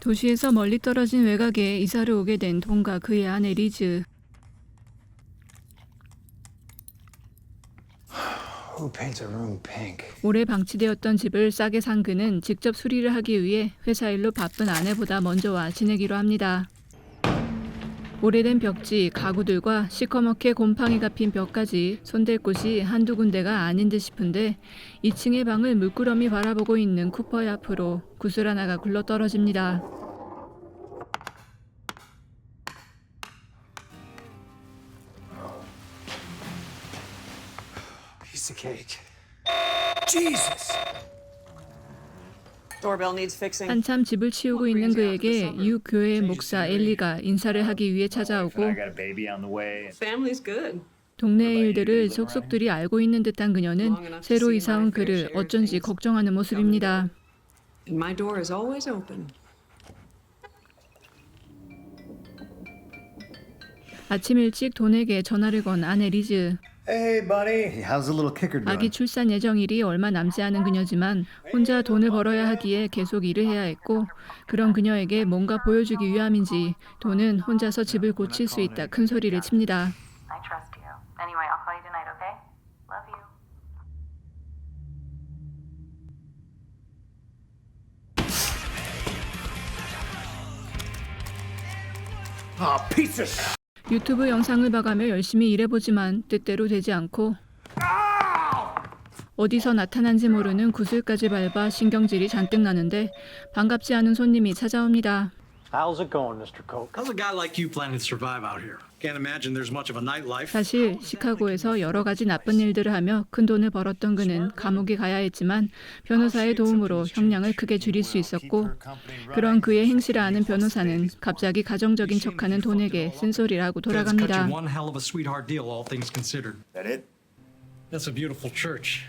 도시에서 멀리 떨어진 외곽에 이사를 오게 된 돈과 그의 아내 리즈. Who paints a room pink? 오래 방치되었던 집을 싸게 산 그는 직접 수리를 하기 위해 회사 일로 바쁜 아내보다 먼저 와 지내기로 합니다. 오래된 벽지, 가구들과 시커멓게 곰팡이가 핀 벽까지 손댈 곳이 한두 군데가 아닌 듯 싶은데 2층의 방을 물끄러미 바라보고 있는 쿠퍼의 앞으로 구슬 하나가 굴러떨어집니다. Piece of cake. Jesus! Doorbell needs fixing. 한참 집을 치우고 있는 그에게 이웃 교회의 목사 엘리가 인사를 하기 위해 찾아오고 I got a baby on the way. Family's good. 동네의 일들을 속속들이 알고 있는 듯한 그녀는 새로 이사 온 그를 어쩐지 걱정하는 모습입니다. And my door is always open. 아침 일찍 돈에게 전화를 건 아내 리즈. Hey, buddy. How's the little kicker 아기 doing? 출산 예정일이 얼마 남지 않은 그녀지만 혼자 돈을 벌어야 하기에 계속 일을 해야 했고 그런 그녀에게 뭔가 보여주기 위함인지 돈은 혼자서 집을 고칠 수 있다 큰 소리를 칩니다. I trust you. Anyway, I'll call you tonight, okay? Love you. Oh, piece of 유튜브 영상을 봐가며 열심히 일해보지만 뜻대로 되지 않고 어디서 나타난지 모르는 구슬까지 밟아 신경질이 잔뜩 나는데 반갑지 않은 손님이 찾아옵니다. How's it going, Mr. Coke? How's a guy like you planning to survive out here? Can't imagine there's much of a nightlife. 사실 시카고에서 여러 가지 나쁜 일들을 하며 큰 돈을 벌었던 그는 감옥에 가야 했지만 변호사의 도움으로 형량을 크게 줄일 수 있었고 그런 그의 행실을 아는 변호사는 갑자기 가정적인 척하는 돈에게 쓴소리를 하고 Dad's cut 돌아갑니다. you one hell of a sweetheart deal, all things considered. That it? That's a beautiful church.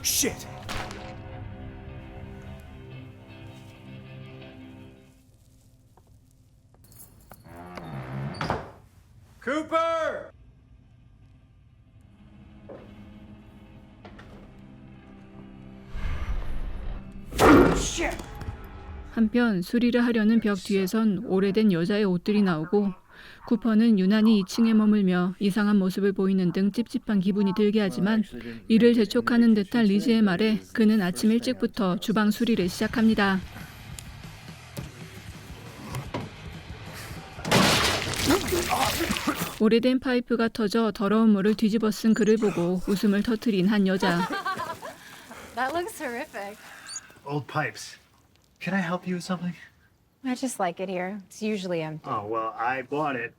Shit! Cooper! Shit! 한편 수리를 하려는 벽 뒤에선 오래된 여자의 옷들이 나오고 쿠퍼는 유난히 2층에 머물며 이상한 모습을 보이는 등 찝찝한 기분이 들게 하지만 이를 재촉하는 듯한 리즈의 말에 그는 아침 일찍부터 주방 수리를 시작합니다. 오래된 파이프가 터져 더러운 물을 뒤집어 쓴 그를 보고 웃음을 터뜨린 한 여자. That looks horrific. Old pipes. Can I help you with something? I just like it here. It's usually empty. Oh, well, I bought it,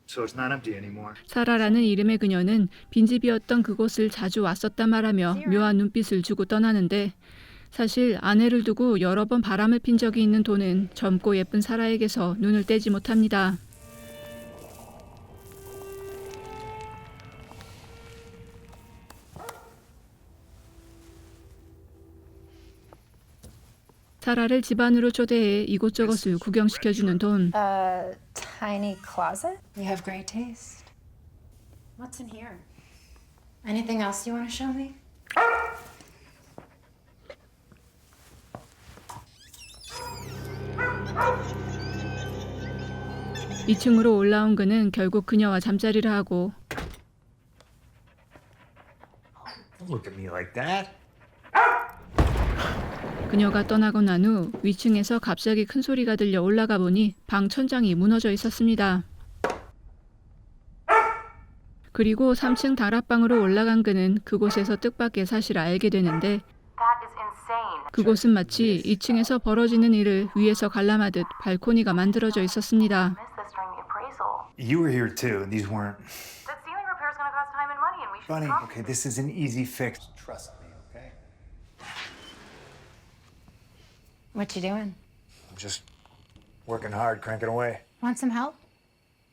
so it's not empty anymore. 사라라는 이름의 그녀는 빈집이었던 그곳을 자주 왔었다 말하며 묘한 눈빛을 주고 떠나는데 사실 아내를 두고 여러 번 바람을 핀 적이 있는 돈은 젊고 예쁜 사라에게서 눈을 떼지 못합니다. 사라를 집 안으로 초대해 이곳저곳을 구경시켜주는 돈. Tiny closet? You have great taste. What's in here? Anything else you want to show me? 2층으로 올라온 그는 결국 그녀와 잠자리를 하고 Don't look at me like that. 그녀가 떠나고 난 후 위층에서 갑자기 큰 소리가 들려 올라가 보니 방 천장이 무너져 있었습니다. 그리고 3층 다락방으로 올라간 그는 그곳에서 뜻밖의 사실을 알게 되는데 That is insane. 그곳은 마치 2층에서 벌어지는 일을 위에서 관람하듯 발코니가 만들어져 있었습니다. Missed this during the appraisal. You were here too, and these weren't. That ceiling repair is going to cost time and money, and we should Bunny, talk. okay, this is an easy fix. Trust me, okay? What you doing? I'm just working hard, cranking away. Want some help?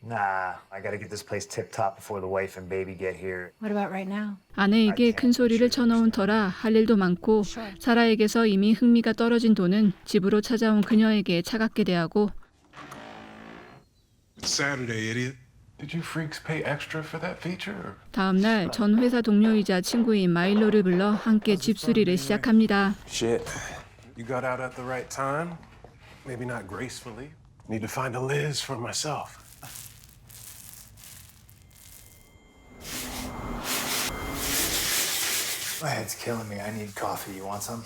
Nah, I gotta get this place tip-top before the wife and baby get here. What about right now? 아내에게 큰 소리를 쳐넣은 터라 할 일도 많고 사라에게서 이미 흥미가 떨어진 돈은 집으로 찾아온 그녀에게 차갑게 대하고 It's Saturday, idiot. Did you freaks pay extra for that feature? Or? 다음 날 전 회사 동료이자 친구인 마일로를 불러 함께 집수리를 시작합니다. Shit. You got out at the right time. Maybe not gracefully. Need to find a Liz for myself. My head's killing me. I need coffee. You want some?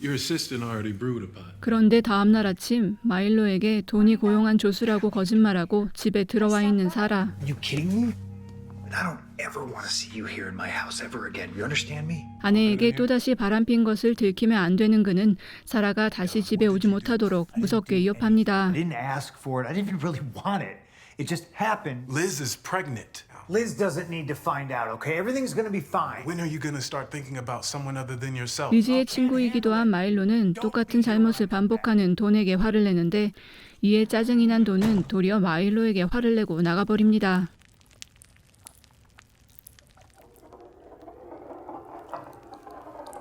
Your assistant already brewed a pot. 그런데 다음 날 아침 마일로에게 돈이 고용한 조수라고 거짓말하고 집에 들어와 있는 사라. Are you kidding me? I don't ever want to see you here in my house ever again. You understand me? 아내에게 또다시 바람핀 것을 들키면 안 되는 그는 사라가 다시 집에 오지 못하도록 무섭게 위협합니다. I didn't ask for it. I didn't even really want it. It just happened. Liz is pregnant. Liz doesn't need to find out, okay? Everything's gonna be fine. When are you gonna start thinking about someone other than yourself? 리즈의 친구이기도 한 마일로는 똑같은 잘못을 반복하는 돈에게 화를 내는데 이에 짜증이 난 돈은 도리어 마일로에게 화를 내고 나가버립니다.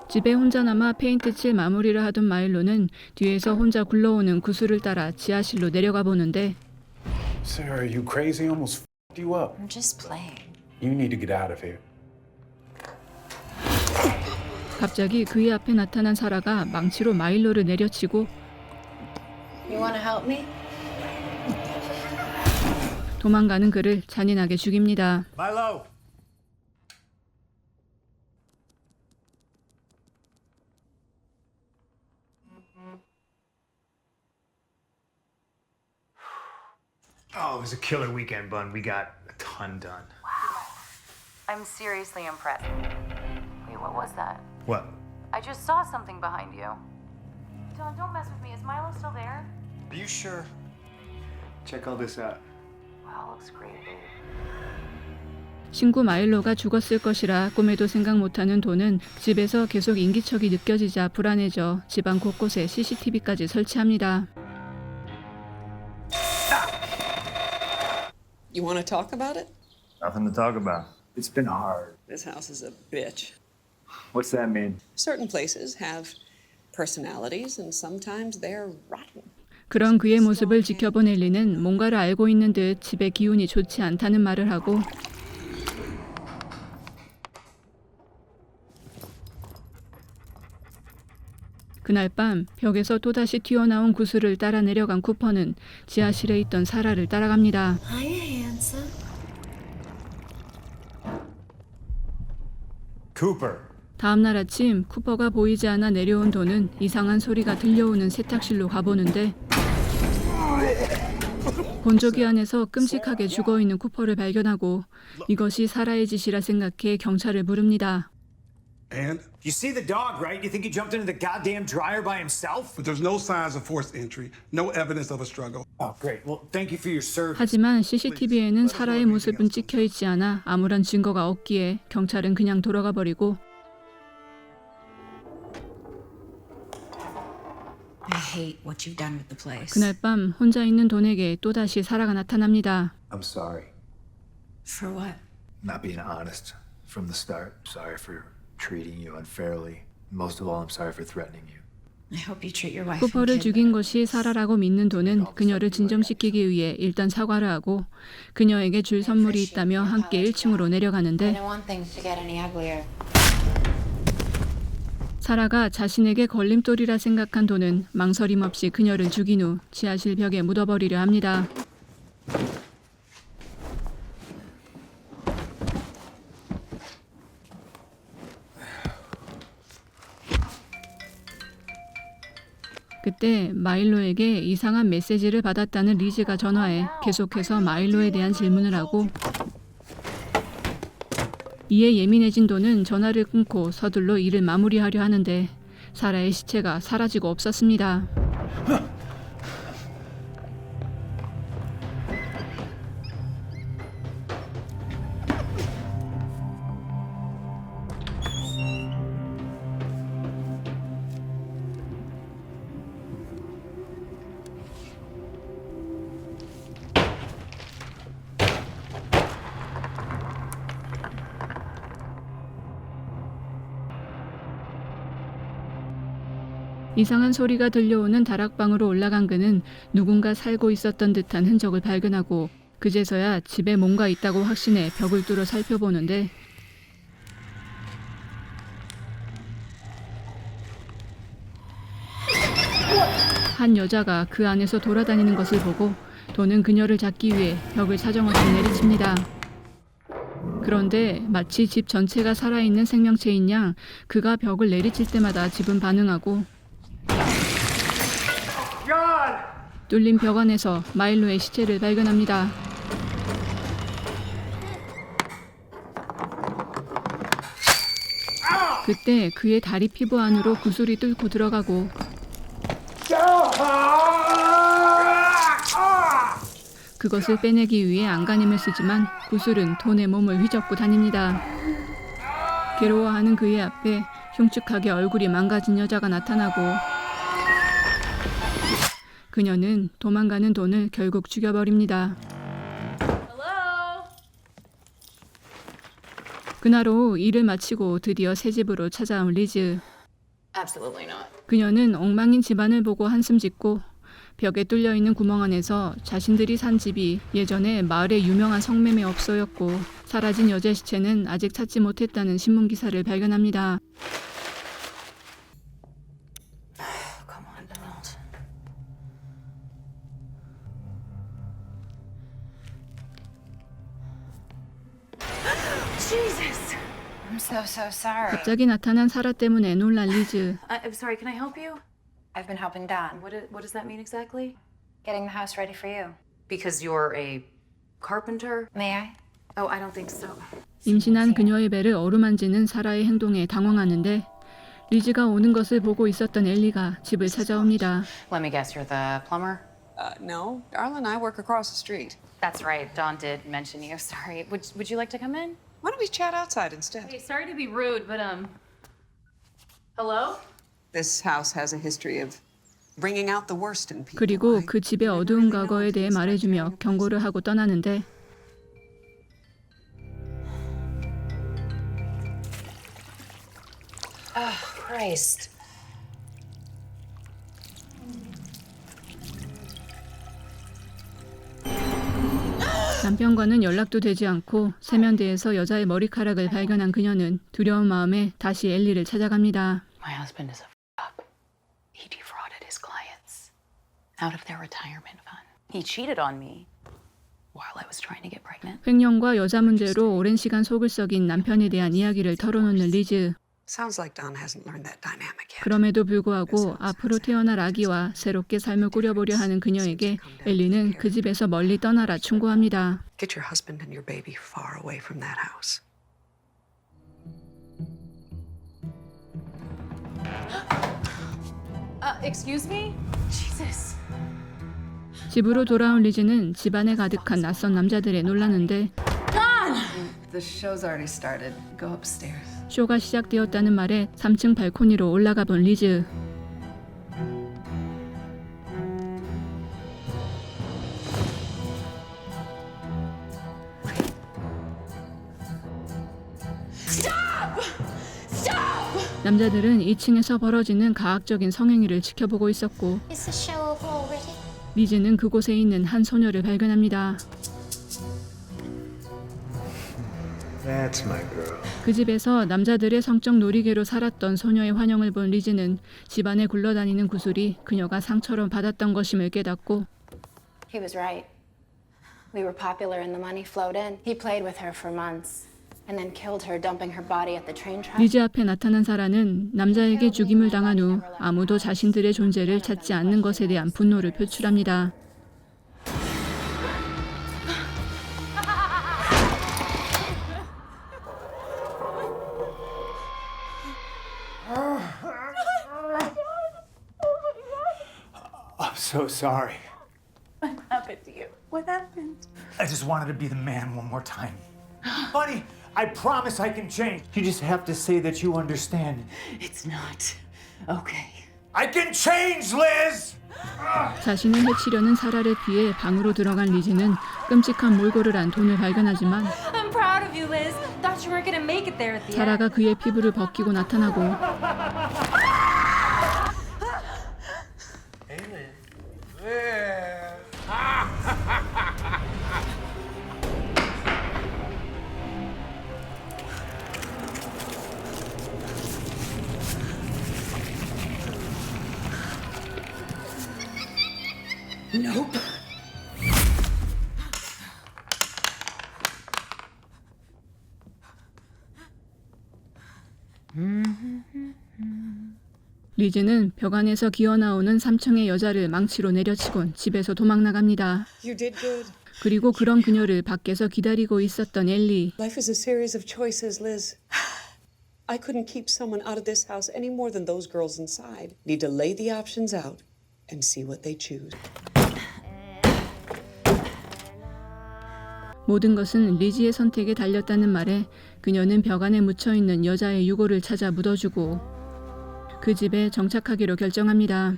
집에 혼자 남아 페인트 칠 마무리를 하던 마일로는 뒤에서 혼자 굴러오는 구슬을 따라 지하실로 내려가 보는데 Sarah, are you crazy? Almost f***ed you up. I'm just playing. You need to get out of here. 갑자기 그의 앞에 나타난 사라가 망치로 마일로를 내려치고 You want to help me? 도망가는 그를 잔인하게 죽입니다. Milo! Oh, it was a killer weekend, Bun. We got a ton done. I'm seriously impressed. Wait, what was that? What? I just saw something behind you. Dylan, don't mess with me. Is Milo still there? Are you sure? Check all this out. Wow, looks great, babe. 친구 마일로가 죽었을 것이라 꿈에도 생각 못하는 돈은 집에서 계속 인기척이 느껴지자 불안해져 집안 곳곳에 CCTV까지 설치합니다. You want to talk about it? Nothing to talk about. It's been hard. This house is a bitch. What's that mean? Certain places have personalities, and sometimes they're rotten. 그런 그의 모습을 지켜본 엘리는 뭔가를 알고 있는 듯 집의 기운이 좋지 않다는 말을 하고 그날 밤 벽에서 또다시 튀어나온 구슬을 따라 내려간 쿠퍼는 지하실에 있던 사라를 따라갑니다. Hi, handsome. Cooper. 다음날 아침 쿠퍼가 보이지 않아 내려온 돈은 이상한 소리가 들려오는 세탁실로 가보는데 건조기 안에서 끔찍하게 죽어있는 쿠퍼를 발견하고 이것이 사라의 짓이라 생각해 경찰을 부릅니다. And? You see the dog, right? You think he jumped into the goddamn dryer by himself? But there's no signs of forced entry, no evidence of a struggle. Oh, great. Well, thank you for your service. 하지만 CCTV에는 사라의 모습은 찍혀있지 않아 아무런 증거가 없기에 경찰은 그냥 돌아가 버리고 I hate what you've done with the place. 그날 밤 혼자 있는 돈에게 또다시 사라가 나타납니다. I'm sorry. For what? Not being honest from the start. Sorry for treating you unfairly. Most of all, I'm sorry for threatening you. I hope you treat your wife 쿠퍼를 and kid 죽인 것이 사라라고 믿는 돈은 그녀를 진정시키기 위해 일단 사과를 하고 그녀에게 줄 선물이 있다며 함께 1층으로 I 내려가는데 don't want things to get any uglier. 사라가 자신에게 걸림돌이라 생각한 돈은 망설임 없이 그녀를 죽인 후 지하실 벽에 묻어버리려 합니다. 그때 마일로에게 이상한 메시지를 받았다는 리즈가 전화해 계속해서 마일로에 대한 질문을 하고 이에 예민해진 돈은 전화를 끊고 서둘러 일을 마무리하려 하는데 사라의 시체가 사라지고 없었습니다. 이상한 소리가 들려오는 다락방으로 올라간 그는 누군가 살고 있었던 듯한 흔적을 발견하고 그제서야 집에 뭔가 있다고 확신해 벽을 뚫어 살펴보는데 한 여자가 그 안에서 돌아다니는 것을 보고 도는 그녀를 잡기 위해 벽을 사정없이 내리칩니다. 그런데 마치 집 전체가 살아있는 생명체인 양 그가 벽을 내리칠 때마다 집은 반응하고 뚫린 벽 안에서 마일로의 시체를 발견합니다. 그때 그의 다리 피부 안으로 구슬이 뚫고 들어가고 그것을 빼내기 위해 안간힘을 쓰지만 구슬은 돈의 몸을 휘젓고 다닙니다. 괴로워하는 그의 앞에 흉측하게 얼굴이 망가진 여자가 나타나고 그녀는 도망가는 돈을 결국 죽여버립니다. 그날 오후 일을 마치고 드디어 새 집으로 찾아온 리즈. Absolutely not. 그녀는 엉망인 집안을 보고 한숨 짓고 벽에 뚫려 있는 구멍 안에서 자신들이 산 집이 예전에 마을의 유명한 성매매업소였고 사라진 여자 시체는 아직 찾지 못했다는 신문 기사를 발견합니다. Come on, Donald. Jesus! I'm so sorry. 갑자기 나타난 사라 때문에 놀란 리즈. I'm sorry, can I help you? I've been helping Don. What does that mean exactly? Getting the house ready for you. Because you're a carpenter? May I? Oh, I don't think so. 임신한 그녀의 배를 어루만지는 사라의 행동에 당황하는데 리즈가 오는 것을 보고 있었던 엘리가 집을 찾아옵니다. Let me guess, you're the plumber? No, Darla and I work across the street. That's right. Don did mention you. Sorry. Would you like to come in? Why don't we chat outside instead? Hey, sorry to be rude, but hello? This house has a history of bringing out the worst in people. 그리고 그 집의 어두운 과거에 대해 말해주며 경고를 하고 떠나는데 Oh, Christ. 남편과는 연락도 되지 않고 세면대에서 여자의 머리카락을 발견한 그녀는 두려운 마음에 다시 엘리를 찾아갑니다. My husband is a up. He defrauded his clients out of their retirement fund. He cheated on me while I was trying to get pregnant. 횡령과 여자 문제로 오랜 시간 속을 썩인 남편에 대한 이야기를 털어놓는 리즈. Sounds like Don hasn't learned that dynamic yet. 그럼에도 불구하고 앞으로 태어날 아기와 새롭게 삶을 꾸려보려 하는 그녀에게 엘리는 그 집에서 멀리 떠나라 충고합니다. Get your husband and your baby far away from that house. Excuse me? Jesus. 집으로 돌아온 리즈는 집안에 가득한 낯선 남자들에 놀라는데 The show's already started. Go upstairs. 쇼가 시작되었다는 말에 3층 발코니로 올라가 본 리즈. 남자들은 2층에서 벌어지는 가학적인 성행위를 지켜보고 있었고 Is the show over already? 리즈는 그곳에 있는 한 소녀를 발견합니다. That's my girl. 그 집에서 남자들의 성적 놀이개로 살았던 소녀의 환영을 본 리즈는 집안에 굴러다니는 구슬이 그녀가 상처럼 받았던 것임을 깨닫고 He was right. We were popular and the money flowed in. He played with her for months and then killed her, dumping her body at the train track. 리즈 앞에 나타난 사라는 남자에게 죽임을 당한 후 아무도 자신들의 존재를 찾지 않는 것에 대한 분노를 표출합니다. I'm so sorry. What happened to you? What happened? I just wanted to be the man one more time. Honey, I promise I can change. You just have to say that you understand. It's not okay. I can change, Liz! 자신을 해치려는 사라를 피해 방으로 들어간 리즈는 끔찍한 몰골을 한 돈을 발견하지만 I'm proud of you, Liz. Thought you weren't gonna make it there at the end. 사라가 그의 피부를 벗기고 나타나고 Nope. 리즈는 벽 안에서 기어나오는 3층의 여자를 망치로 내려치곤 집에서 도망나갑니다. You did good. 그리고 그런 그녀를 밖에서 기다리고 있었던 엘리. Life is a series of choices, Liz. I couldn't keep someone out of this house any more than those girls inside. Need to lay the options out and see what they choose. 모든 것은 리지의 선택에 달렸다는 말에 그녀는 벽 안에 묻혀있는 여자의 유골을 찾아 묻어주고 그 집에 정착하기로 결정합니다.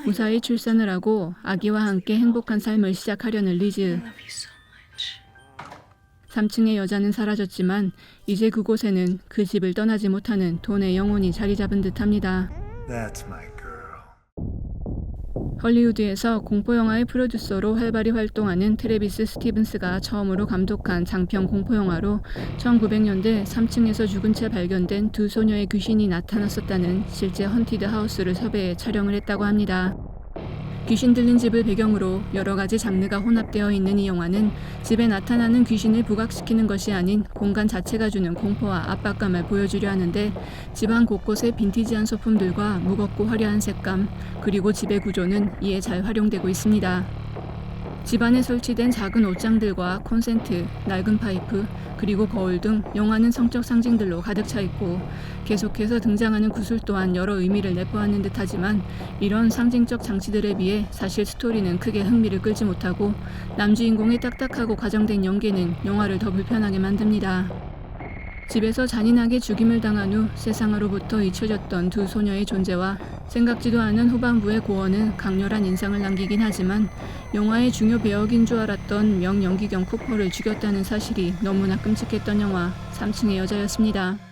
무사히 출산을 하고 아기와 함께 행복한 삶을 시작하려는 리즈. 3층의 여자는 사라졌지만 이제 그곳에는 그 집을 떠나지 못하는 돈의 영혼이 자리 잡은 듯합니다. That's my girl. 헐리우드에서 공포영화의 프로듀서로 활발히 활동하는 트래비스 스티븐스가 처음으로 감독한 장편 공포영화로 1900년대 3층에서 죽은 채 발견된 두 소녀의 귀신이 나타났었다는 실제 헌티드 하우스를 섭외해 촬영을 했다고 합니다. 귀신 들린 집을 배경으로 여러 가지 장르가 혼합되어 있는 이 영화는 집에 나타나는 귀신을 부각시키는 것이 아닌 공간 자체가 주는 공포와 압박감을 보여주려 하는데 집안 곳곳의 빈티지한 소품들과 무겁고 화려한 색감 그리고 집의 구조는 이에 잘 활용되고 있습니다. 집안에 설치된 작은 옷장들과 콘센트, 낡은 파이프, 그리고 거울 등 영화는 성적 상징들로 가득 차 있고 계속해서 등장하는 구슬 또한 여러 의미를 내포하는 듯하지만 이런 상징적 장치들에 비해 사실 스토리는 크게 흥미를 끌지 못하고 남주인공의 딱딱하고 과장된 연기는 영화를 더 불편하게 만듭니다. 집에서 잔인하게 죽임을 당한 후 세상으로부터 잊혀졌던 두 소녀의 존재와 생각지도 않은 후반부의 고어는 강렬한 인상을 남기긴 하지만 영화의 중요 배역인 줄 알았던 명연기경 쿠퍼를 죽였다는 사실이 너무나 끔찍했던 영화 3층의 여자였습니다.